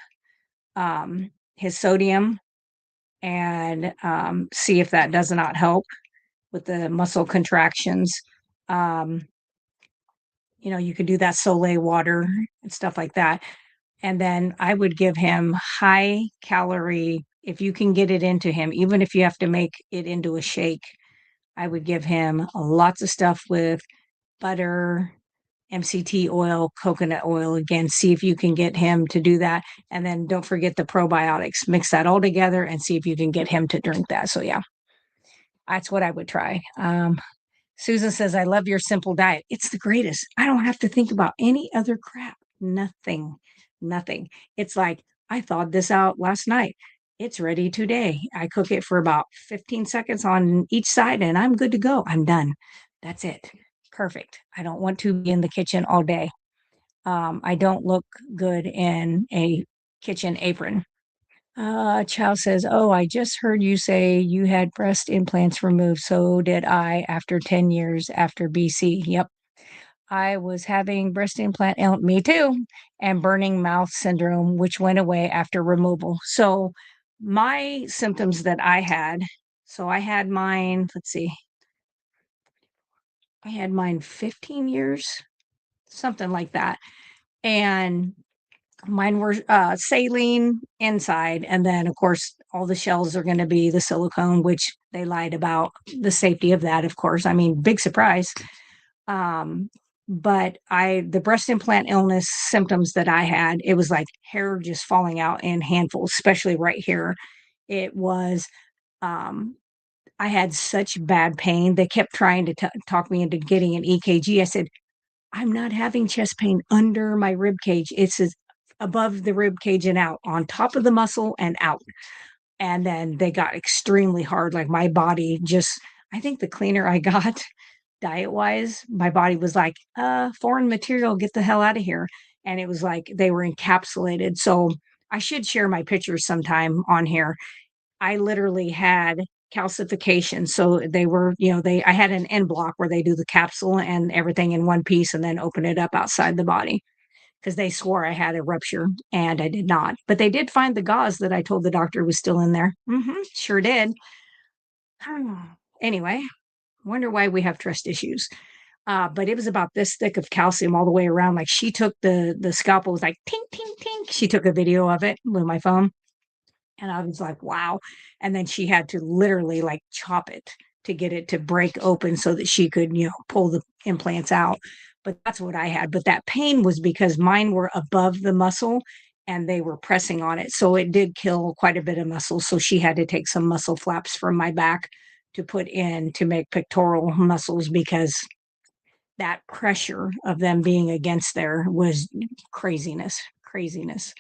his sodium and see if that does not help with the muscle contractions. Um, you could do that Soleil water and stuff like that. And then I would give him high calorie, if you can get it into him, even if you have to make it into a shake. I would give him lots of stuff with butter, MCT oil, coconut oil. Again, see if you can get him to do that. And then don't forget the probiotics. Mix that all together and see if you can get him to drink that. So, yeah, that's what I would try. Susan says, I love your simple diet. It's the greatest. I don't have to think about any other crap. Nothing, nothing. It's like, I thawed this out last night. It's ready today. I cook it for about 15 seconds on each side and I'm good to go. I'm done. That's it. Perfect. I don't want to be in the kitchen all day. I don't look good in a kitchen apron. Chow says, oh, I just heard you say you had breast implants removed. So did I after 10 years after BC. Yep. I was having breast implant, me too, and burning mouth syndrome, which went away after removal. So my symptoms that I had, so I had mine, let's see, I had mine 15 years, something like that. And mine were saline inside, and then of course all the shells are going to be the silicone, which they lied about the safety of that. Of course, I mean, big surprise. Um, but the breast implant illness symptoms that I had, it was like hair just falling out in handfuls, especially right here. It was um, I had such bad pain. They kept trying to talk me into getting an EKG. I said, I'm not having chest pain under my rib cage. It's above the rib cage and out, on top of the muscle and out. And then they got extremely hard. Like my body just, I think the cleaner I got diet wise, my body was like, foreign material, get the hell out of here. And it was like they were encapsulated. So I should share my pictures sometime on here. I literally had calcification. So they were, I had an end block where they do the capsule and everything in one piece and then open it up outside the body, because they swore I had a rupture and I did not. But they did find the gauze that I told the doctor was still in there. Sure did. Anyway, wonder why we have trust issues. But it was about this thick of calcium all the way around. Like she took the scalpel was like tink tink tink. She took a video of it with my phone, and I was like, wow. And then she had to literally like chop it to get it to break open so that she could, pull the implants out. But that's what I had. But that pain was because mine were above the muscle and they were pressing on it. So it did kill quite a bit of muscle. So she had to take some muscle flaps from my back to put in to make pectoral muscles because that pressure of them being against there was craziness, craziness.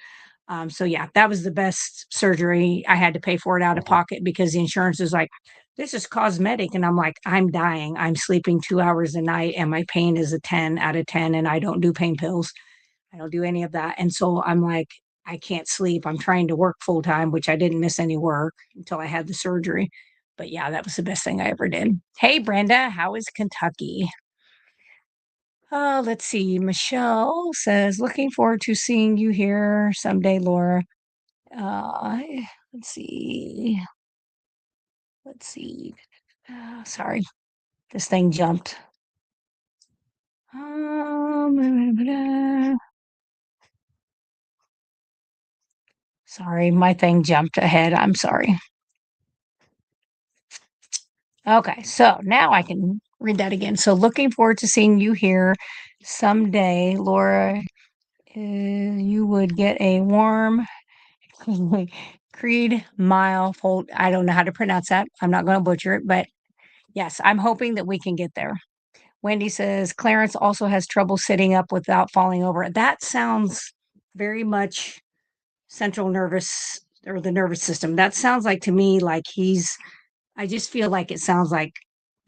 So yeah, that was the best surgery. I had to pay for it out of pocket because the insurance is like, this is cosmetic. And I'm like, I'm dying. I'm sleeping 2 hours a night and my pain is a 10 out of 10. And I don't do pain pills. I don't do any of that. And so I'm like, I can't sleep. I'm trying to work full time, which I didn't miss any work until I had the surgery. But yeah, that was the best thing I ever did. Hey, Brenda, how is Kentucky? Let's see. Michelle says, looking forward to seeing you here someday, Laura. Uh, let's see. Let's see. Sorry, this thing jumped. Sorry, my thing jumped ahead. I'm sorry. Okay, so now I can read that again. So, looking forward to seeing you here someday, Laura. You would get a warm Creed mile fold. I don't know how to pronounce that. I'm not going to butcher it, but yes, I'm hoping that we can get there. Wendy says Clarence also has trouble sitting up without falling over. That sounds very much central nervous or the nervous system. That sounds like to me like I just feel like it sounds like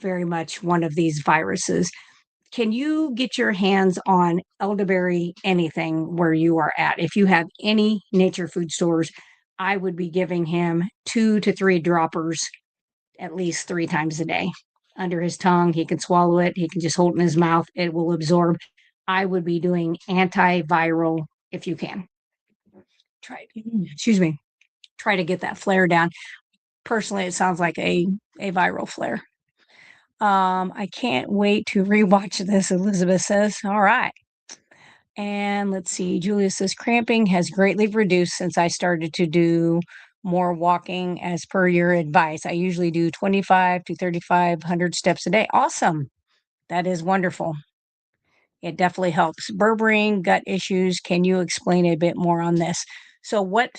very much one of these viruses. Can you get your hands on elderberry anything where you are at? If you have any nature food stores, I would be giving him 2 to 3 droppers at least 3 times a day under his tongue. He can swallow it. He can just hold it in his mouth. It will absorb. I would be doing antiviral if you can. Excuse me, try to get that flare down. Personally, it sounds like a viral flare. I can't wait to rewatch this, Elizabeth says. All right. And let's see, Julia says cramping has greatly reduced since I started to do more walking as per your advice. I usually do 25 to 3,500 steps a day. Awesome. That is wonderful. It definitely helps. Berberine gut issues. Can you explain a bit more on this? So what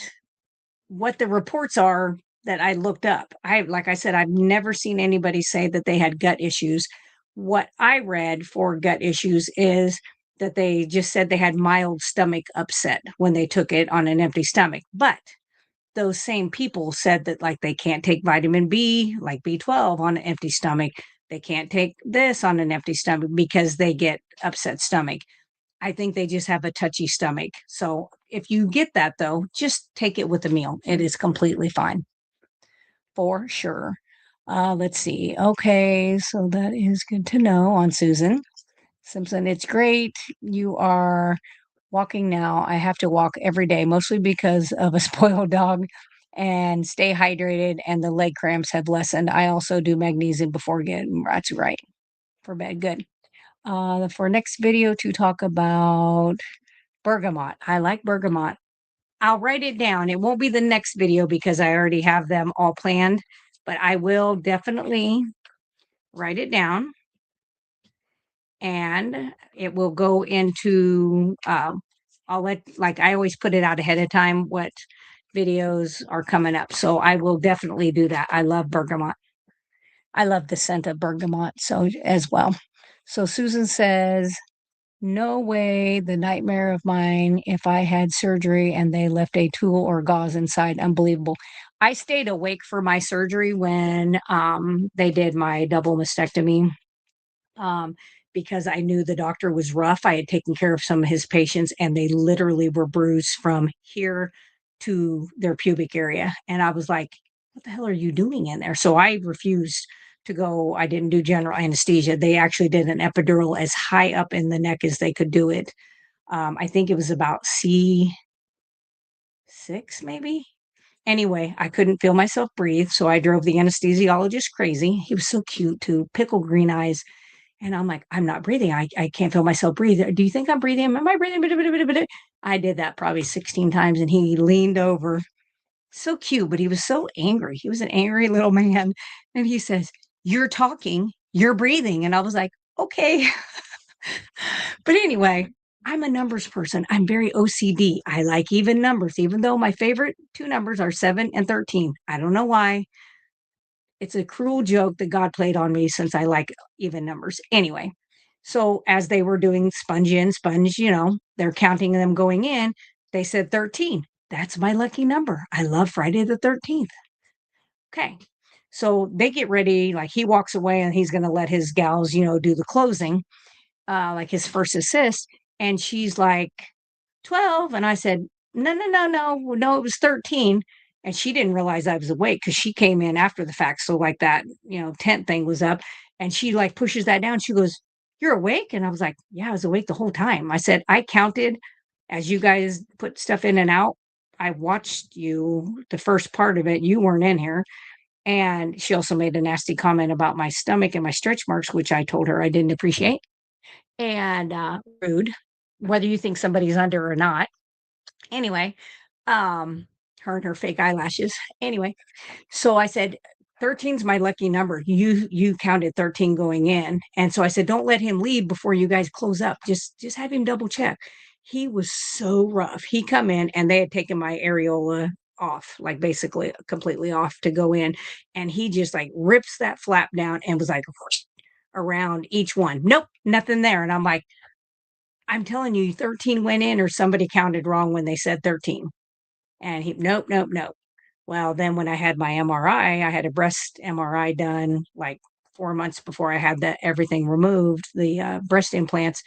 the reports are that I looked up. Like I said, I've never seen anybody say that they had gut issues. What I read for gut issues is that they just said they had mild stomach upset when they took it on an empty stomach. But those same people said that like they can't take vitamin B, like B12 on an empty stomach. They can't take this on an empty stomach because they get upset stomach. I think they just have a touchy stomach. So if you get that though, just take it with a meal. It is completely fine for sure. Let's see. Okay, so that is good to know on Susan Simpson. It's great. You are walking now. I have to walk every day, mostly because of a spoiled dog and stay hydrated and the leg cramps have lessened. I also do magnesium before getting that's right for bed. Good. For next video to talk about bergamot. I like bergamot. I'll write it down. It won't be the next video because I already have them all planned, but I will definitely write it down and it will go into, I'll let, like, I always put it out ahead of time what videos are coming up. So I will definitely do that. I love bergamot. I love the scent of bergamot so as well. So Susan says, no way, the nightmare of mine if I had surgery and they left a tool or gauze inside. Unbelievable. I stayed awake for my surgery when they did my double mastectomy um, because I knew the doctor was rough. I had taken care of some of his patients and they literally were bruised from here to their pubic area. And I was like, what the hell are you doing in there? So I refused to go. I didn't do general anesthesia. They actually did an epidural as high up in the neck as they could do it. I think it was about C6, maybe. Anyway, I couldn't feel myself breathe. So I drove the anesthesiologist crazy. He was so cute too, pickle green eyes. And I'm like, "I'm not breathing. I can't feel myself breathe. Do you think I'm breathing? Am I breathing?" Blah, blah, blah, blah, blah." I did that probably 16 times, and he leaned over. So cute, but he was so angry. He was an angry little man, and he says, "You're talking, you're breathing." And I was like, "Okay." But anyway, I'm a numbers person. I'm very OCD. I like even numbers, even though my favorite 2 numbers are 7 and 13. I don't know why. It's a cruel joke that God played on me since I like even numbers. Anyway, so as they were doing sponge in, sponge, they're counting them going in, they said 13. That's my lucky number. I love Friday the 13th. Okay. So they get ready, like he walks away and he's going to let his gals, do the closing, like his first assist. And she's like, 12. And I said, no, no, no, no, no, it was 13. And she didn't realize I was awake because she came in after the fact. So, like that, tent thing was up. And she like pushes that down. She goes, "You're awake?" And I was like, "Yeah, I was awake the whole time." I said, "I counted as you guys put stuff in and out. I watched you the first part of it. You weren't in here." And she also made a nasty comment about my stomach and my stretch marks, which I told her I didn't appreciate. And rude, whether you think somebody's under or not. Anyway, um, her and her fake eyelashes. Anyway, so I said, "13's my lucky number. You counted 13 going in." And so I said, "Don't let him leave before you guys close up. Just have him double check." He was so rough. He come in and they had taken my areola off, like basically completely off to go in. And he just like rips that flap down and was like around each one. Nope, nothing there. And I'm like, "I'm telling you, 13 went in or somebody counted wrong when they said 13." And he, "Nope, nope, nope." Well, then when I had my MRI, I had a breast MRI done like 4 months before I had that everything removed, the, breast implants.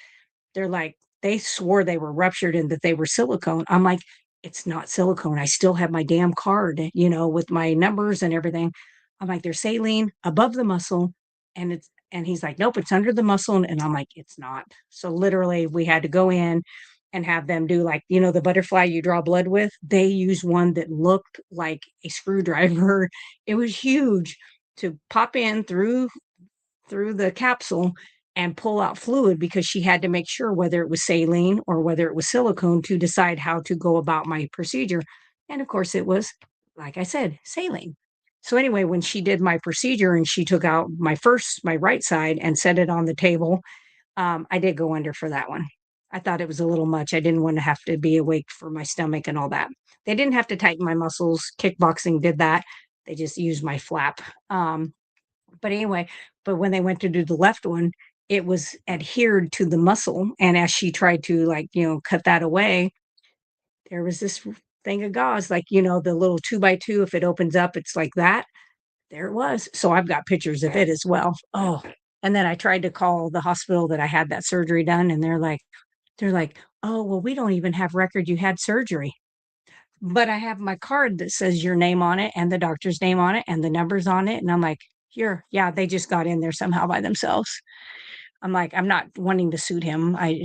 They're like they swore they were ruptured and that they were silicone. I'm like, "It's not silicone. I still have my damn card, with my numbers and everything." I'm like, "They're saline above the muscle, and he's like, "Nope, it's under the muscle." And I'm like, "It's not." So literally we had to go in and have them do like, the butterfly you draw blood with. They used one that looked like a screwdriver. It was huge to pop in through the capsule and pull out fluid because she had to make sure whether it was saline or whether it was silicone to decide how to go about my procedure. And of course, it was, like I said, saline. So, anyway, when she did my procedure and she took out my right side and set it on the table, I did go under for that one. I thought it was a little much. I didn't want to have to be awake for my stomach and all that. They didn't have to tighten my muscles. Kickboxing did that. They just used my flap. But anyway, but when they went to do the left one, it was adhered to the muscle, and as she tried to, like, cut that away, there was this thing of gauze, like, the little 2 by 2, if it opens up, it's like that. There it was. So I've got pictures of it as well. Oh, and then I tried to call the hospital that I had that surgery done, and they're like, "Oh, well, we don't even have record you had surgery." But I have my card that says your name on it and the doctor's name on it and the numbers on it, and I'm like, "Here, yeah, they just got in there somehow by themselves." I'm like, "I'm not wanting to sue him, I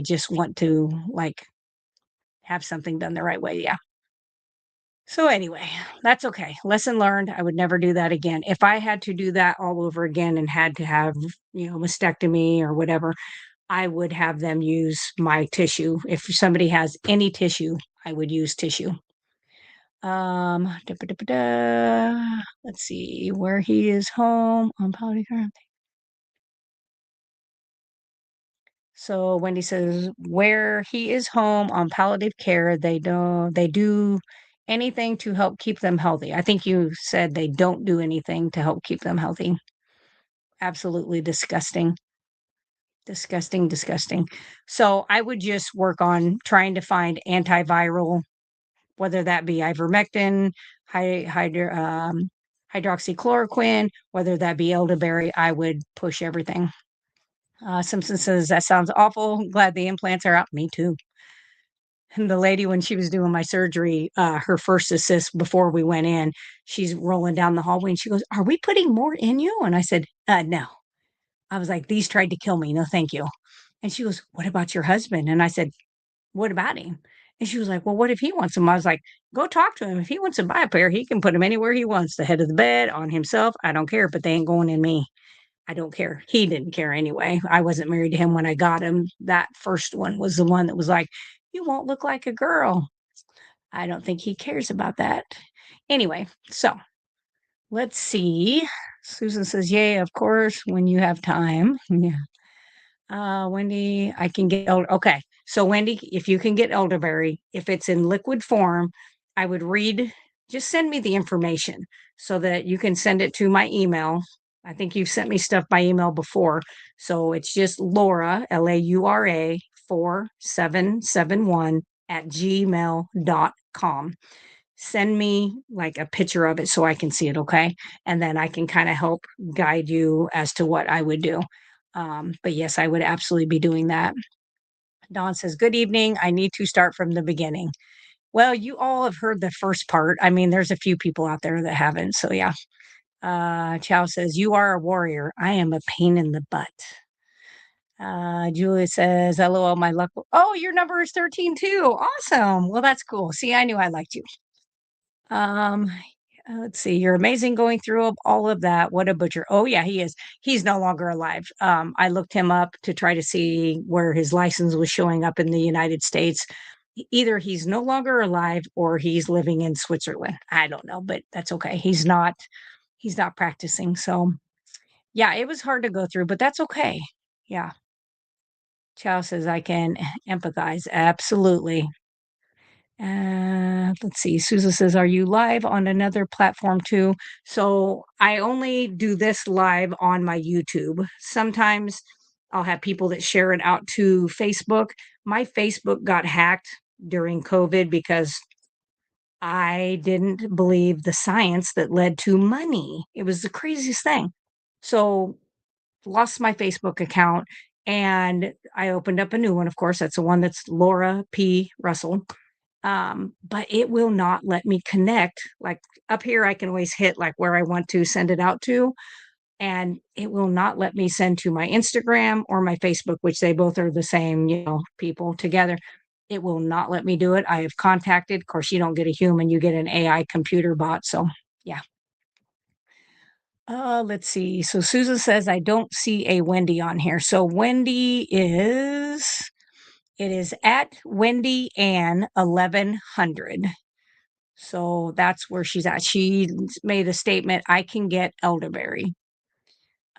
just want to, like, have something done the right way." Yeah. So anyway, that's okay. Lesson learned, I would never do that again. If I had to do that all over again and had to have, mastectomy or whatever, I would have them use my tissue. If somebody has any tissue, I would use tissue. Da, ba, da, ba, da. Let's see where he is home on Polycarp. So Wendy says where he is home on palliative care, they do anything to help keep them healthy. I think you said they don't do anything to help keep them healthy. Absolutely disgusting. Disgusting, disgusting. So I would just work on trying to find antiviral, whether that be ivermectin, hydroxychloroquine, whether that be elderberry. I would push everything. Simpson says, "That sounds awful. Glad the implants are out." Me too. And the lady, when she was doing my surgery, her first assist before we went in, she's rolling down the hallway and she goes, "Are we putting more in you?" And I said, "No." I was like, "These tried to kill me. No, thank you." And she goes, "What about your husband?" And I said, "What about him?" And she was like, "Well, what if he wants them?" I was like, "Go talk to him. If he wants to buy a pair, he can put them anywhere he wants, the head of the bed, on himself. I don't care, but they ain't going in me." I don't care. He didn't care anyway. I wasn't married to him when I got him. That first one was the one that was like, "You won't look like a girl." I don't think he cares about that. Anyway, so let's see. Susan says, "Yay, of course, when you have time." Yeah. Wendy, I can get okay. So Wendy, if you can get elderberry, if it's in liquid form, I would read, just send me the information so that you can send it to my email. I think you've sent me stuff by email before. So it's just Laura, Laura 4771 at gmail.com. Send me like a picture of it so I can see it, okay? And then I can kind of help guide you as to what I would do. But yes, I would absolutely be doing that. Dawn says, "Good evening. I need to start from the beginning." Well, you all have heard the first part. I mean, there's a few people out there that haven't. So, yeah. Chow says, "You are a warrior. I am a pain in the butt." Julia says, "LOL, my luck." Oh, your number is 13 too. Awesome. Well, that's cool. See, I knew I liked you. Um, let's see. "You're amazing going through all of that. What a butcher." Oh, yeah, he is. He's no longer alive. I looked him up to try to see where his license was showing up in the United States. Either he's no longer alive or he's living in Switzerland. I don't know, but that's okay. He's not practicing. So, yeah, it was hard to go through, but that's okay. Yeah. Chow says, "I can empathize." Absolutely. Let's see. Susan says, "Are you live on another platform too?" So I only do this live on my YouTube. Sometimes I'll have people that share it out to Facebook. My Facebook got hacked during COVID because I didn't believe the science that led to money. It was the craziest thing. So lost my Facebook account and I opened up a new one. Of course, that's the one that's Laura P. Russell, but it will not let me connect. Like up here, I can always hit like where I want to send it out to, and it will not let me send to my Instagram or my Facebook, which they both are the same, people together. It will not let me do it. I have contacted. Of course, you don't get a human, you get an AI computer bot. So, yeah. Let's see. So Susan says I don't see a Wendy on here. So Wendy is it is at Wendy Ann 1100. So that's where she's at. She made a statement, "I can get elderberry."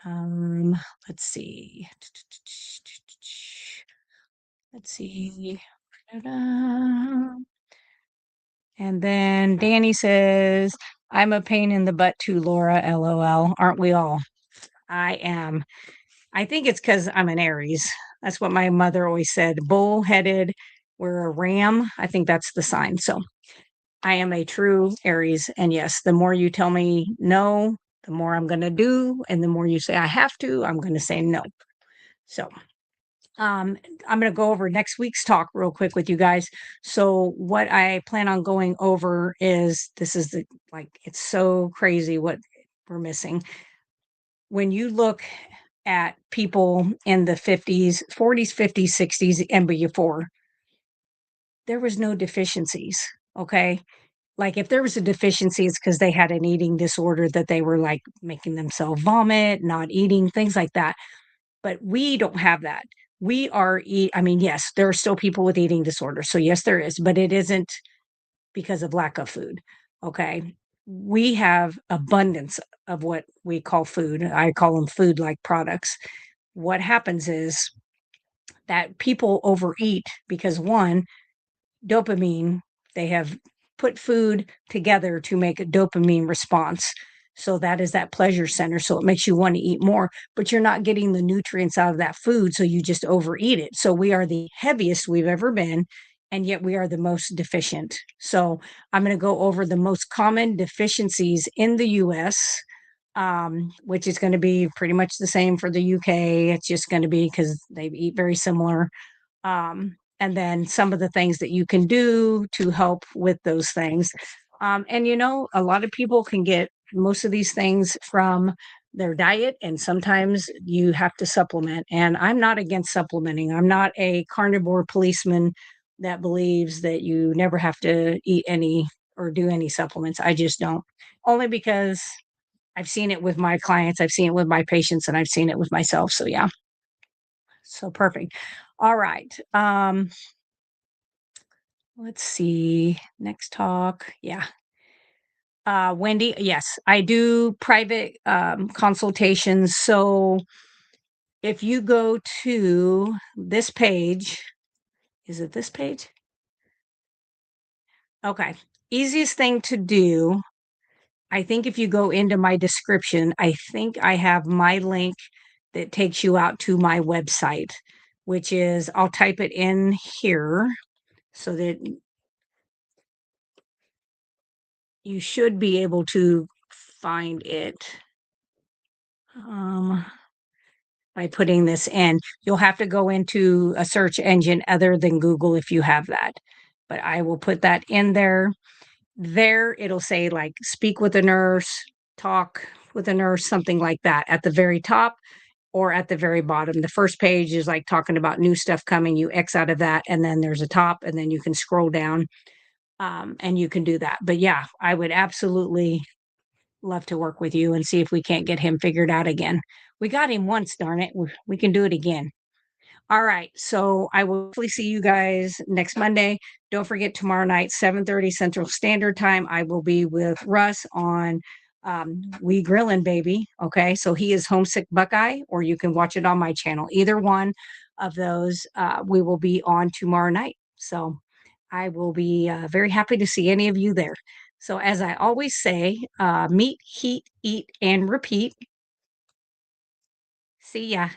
Um, let's see. Let's see. Ta-da. And then Danny says, "I'm a pain in the butt too, Laura. LOL. Aren't we all?" I am. I think it's because I'm an Aries. That's what my mother always said. Bullheaded. We're a ram. I think that's the sign. So I am a true Aries. And yes, the more you tell me no, the more I'm going to do. And the more you say I have to, I'm going to say no. So um, I'm going to go over next week's talk real quick with you guys. So what I plan on going over is this is the like it's so crazy what we're missing. When you look at people in the 50s, 40s, 50s, 60s, and before, there was no deficiencies. Okay. Like if there was a deficiency, it's because they had an eating disorder that they were like making themselves vomit, not eating, things like that. But we don't have that. We are I mean, yes, there are still people with eating disorders. So yes, there is, but it isn't because of lack of food. Okay. We have abundance of what we call food. I call them food like products. What happens is that people overeat because one, dopamine, they have put food together to make a dopamine response. So that is that pleasure center. So it makes you want to eat more, but you're not getting the nutrients out of that food. So you just overeat it. So we are the heaviest we've ever been. And yet we are the most deficient. So I'm going to go over the most common deficiencies in the US, which is going to be pretty much the same for the UK. It's just going to be because they eat very similar, and then some of the things that you can do to help with those things. And a lot of people can get most of these things from their diet, and sometimes you have to supplement. And I'm not against supplementing. I'm not a carnivore policeman that believes that you never have to eat any or do any supplements. I just don't. Only because I've seen it with my clients, I've seen it with my patients, and I've seen it with myself. So yeah, so perfect. All right. Let's see. Next talk. Yeah. Wendy, yes, I do private consultations. So if you go to this page, is it this page? Okay. Easiest thing to do, I think if you go into my description, I think I have my link that takes you out to my website, which is, I'll type it in here so that you should be able to find it by putting this in. You'll have to go into a search engine other than Google if you have that, but I will put that in there. There, it'll say like speak with a nurse, talk with a nurse, something like that at the very top or at the very bottom. The first page is like talking about new stuff coming. You X out of that, and then there's a top, and then you can scroll down and you can do that. But yeah, I would absolutely love to work with you and see if we can't get him figured out again. We got him once, darn it. We can do it again. All right. So I will hopefully see you guys next Monday. Don't forget tomorrow night, 7:30 Central Standard Time. I will be with Russ on We Grillin' Baby. Okay. So he is Homesick Buckeye, or you can watch it on my channel. Either one of those we will be on tomorrow night. So I will be very happy to see any of you there. So as I always say, meet, heat, eat, and repeat. See ya.